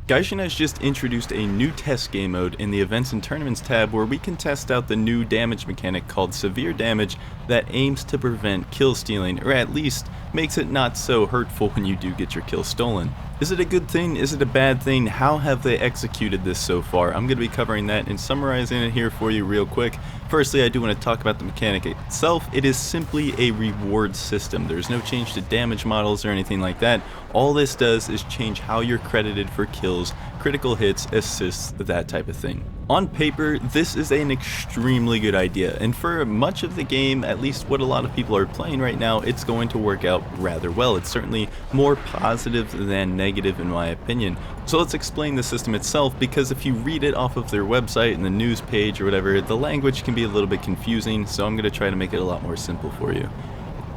Gaijin has just introduced a new test game mode in the Events and Tournaments tab where we can test out the new damage mechanic called Severe Damage that aims to prevent kill stealing, or at least makes it not so hurtful when you do get your kill stolen. Is it a good thing? Is it a bad thing? How have they executed this so far? I'm going to be covering that and summarizing it here for you real quick. Firstly, I do want to talk about the mechanic itself. It is simply a reward system. There's no change to damage models or anything like that. All this does is change how you're credited for kills, critical hits, assists, that type of thing. On paper, this is an extremely good idea, and for much of the game, at least what a lot of people are playing right now, it's going to work out rather well. It's certainly more positive than negative in my opinion. So let's explain the system itself, because if you read it off of their website and the news page or whatever, the language can be a little bit confusing, so I'm going to try to make it a lot more simple for you.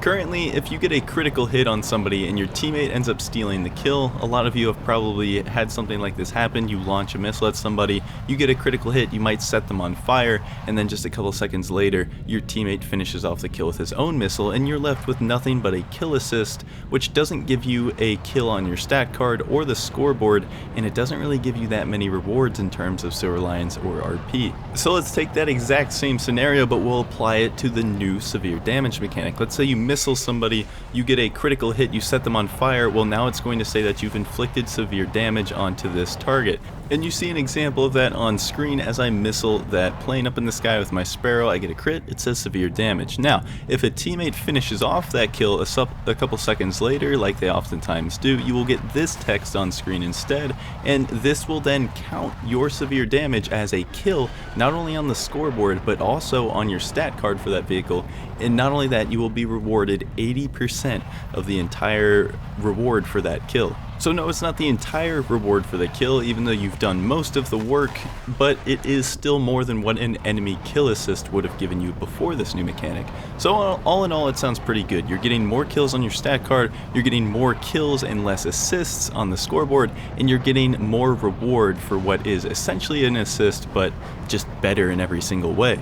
Currently, if you get a critical hit on somebody and your teammate ends up stealing the kill, a lot of you have probably had something like this happen. You launch a missile at somebody, you get a critical hit, you might set them on fire, and then just a couple seconds later, your teammate finishes off the kill with his own missile, and you're left with nothing but a kill assist, which doesn't give you a kill on your stat card or the scoreboard, and it doesn't really give you that many rewards in terms of silver lions or RP. So let's take that exact same scenario, but we'll apply it to the new severe damage mechanic. Let's say you missile somebody, you get a critical hit, you set them on fire. Well, now it's going to say that you've inflicted severe damage onto this target. And you see an example of that on screen as I missile that plane up in the sky with my Sparrow. I get a crit, it says severe damage. Now, if a teammate finishes off that kill a couple seconds later, like they oftentimes do, you will get this text on screen instead, and this will then count your severe damage as a kill, not only on the scoreboard, but also on your stat card for that vehicle. And not only that, you will be rewarded 80% of the entire reward for that kill. So no, it's not the entire reward for the kill, even though you've done most of the work, but it is still more than what an enemy kill assist would have given you before this new mechanic. So all in all, it sounds pretty good. You're getting more kills on your stat card, you're getting more kills and less assists on the scoreboard, and you're getting more reward for what is essentially an assist, but just better in every single way.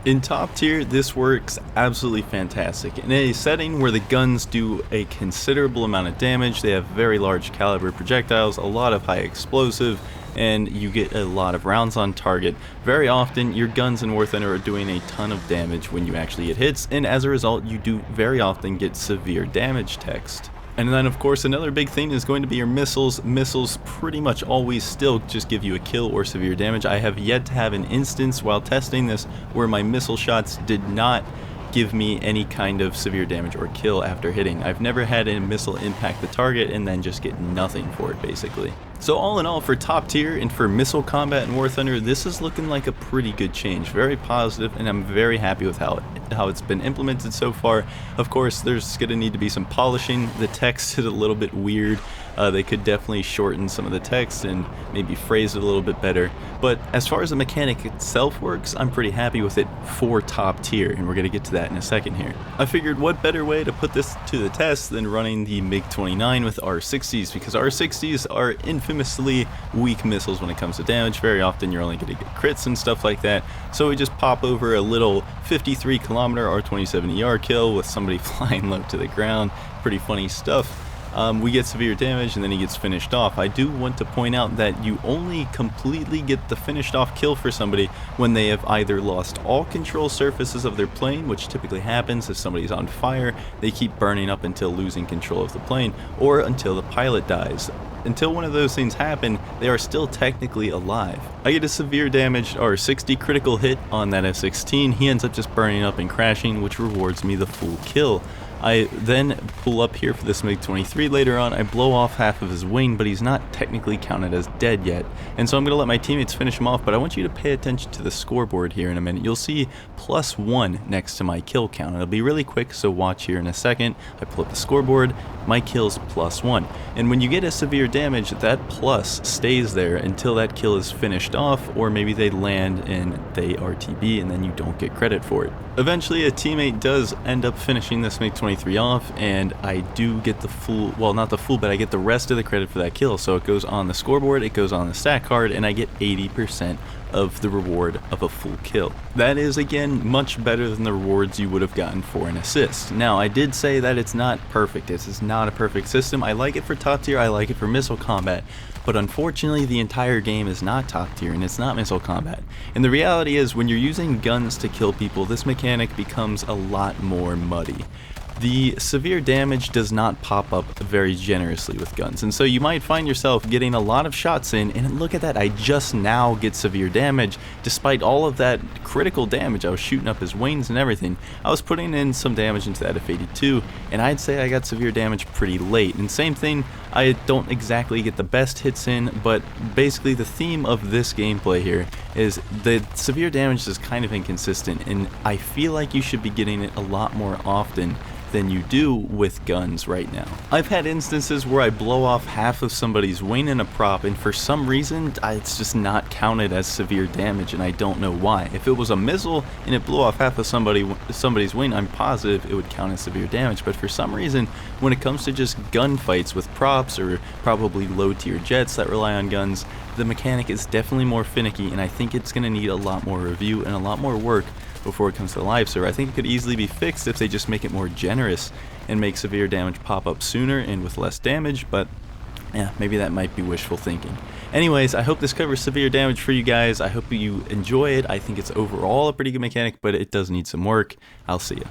In top tier, this works absolutely fantastic. In a setting where the guns do a considerable amount of damage, they have very large caliber projectiles, a lot of high explosive, and you get a lot of rounds on target. Very often, your guns in War Thunder are doing a ton of damage when you actually hit hits, and as a result, you do very often get severe damage text. And then of course another big thing is going to be your missiles. Missiles pretty much always still just give you a kill or severe damage. I have yet to have an instance while testing this where my missile shots did not give me any kind of severe damage or kill after hitting. I've never had a missile impact the target and then just get nothing for it basically. So all in all, for top tier and for missile combat in War Thunder, this is looking like a pretty good change. Very positive, and I'm very happy with how it's been implemented so far. Of course, there's going to need to be some polishing. The text is a little bit weird. They could definitely shorten some of the text and maybe phrase it a little bit better. But as far as the mechanic itself works, I'm pretty happy with it for top tier, and we're going to get to that in a second here. I figured what better way to put this to the test than running the MiG-29 with R-60s, because R-60s are infamously weak missiles when it comes to damage. Very often you're only going to get crits and stuff like that. So we just pop over a little 53 kilometer R-27ER kill with somebody flying low to the ground. Pretty funny stuff. We get severe damage and then he gets finished off. I do want to point out that you only completely get the finished off kill for somebody when they have either lost all control surfaces of their plane, which typically happens if somebody's on fire, they keep burning up until losing control of the plane, or until the pilot dies. Until one of those things happen, they are still technically alive. I get a severe damage or 60 critical hit on that F-16. He ends up just burning up and crashing, which rewards me the full kill. I then pull up here for this MiG-23 later on. I blow off half of his wing, but he's not technically counted as dead yet. And so I'm going to let my teammates finish him off, but I want you to pay attention to the scoreboard here in a minute. You'll see +1 next to my kill count. It'll be really quick, so watch here in a second. I pull up the scoreboard, my kill's +1. And when you get a severe damage, that plus stays there until that kill is finished off, or maybe they land and they RTB and then you don't get credit for it. Eventually a teammate does end up finishing this MiG-23 off, and I do get the full, well not the full, but I get the rest of the credit for that kill. So it goes on the scoreboard, it goes on the stat card, and I get 80% of the reward of a full kill. That is, again, much better than the rewards you would have gotten for an assist. Now, I did say that it's not perfect. This is not a perfect system. I like it for top tier, I like it for missile combat, but unfortunately the entire game is not top tier and it's not missile combat. And the reality is, when you're using guns to kill people, this mechanic becomes a lot more muddy. The severe damage does not pop up very generously with guns, and so you might find yourself getting a lot of shots in, and look at that, I just now get severe damage despite all of that critical damage. I was shooting up his wings and everything. I was putting in some damage into that F82, and I'd say I got severe damage pretty late. And same thing, I don't exactly get the best hits in, but basically the theme of this gameplay here is the severe damage is kind of inconsistent, and I feel like you should be getting it a lot more often than you do with guns right now. I've had instances where I blow off half of somebody's wing in a prop, and for some reason it's just not counted as severe damage, and I don't know why. If it was a missile and it blew off half of somebody's wing, I'm positive it would count as severe damage, but for some reason when it comes to just gunfights with props or probably low tier jets that rely on guns, the mechanic is definitely more finicky, and I think it's going to need a lot more review and a lot more work before it comes to live server. I think it could easily be fixed if they just make it more generous and make severe damage pop up sooner and with less damage, but yeah, maybe that might be wishful thinking. Anyways, I hope this covers severe damage for you guys. I hope you enjoy it. I think it's overall a pretty good mechanic, but it does need some work. I'll see you.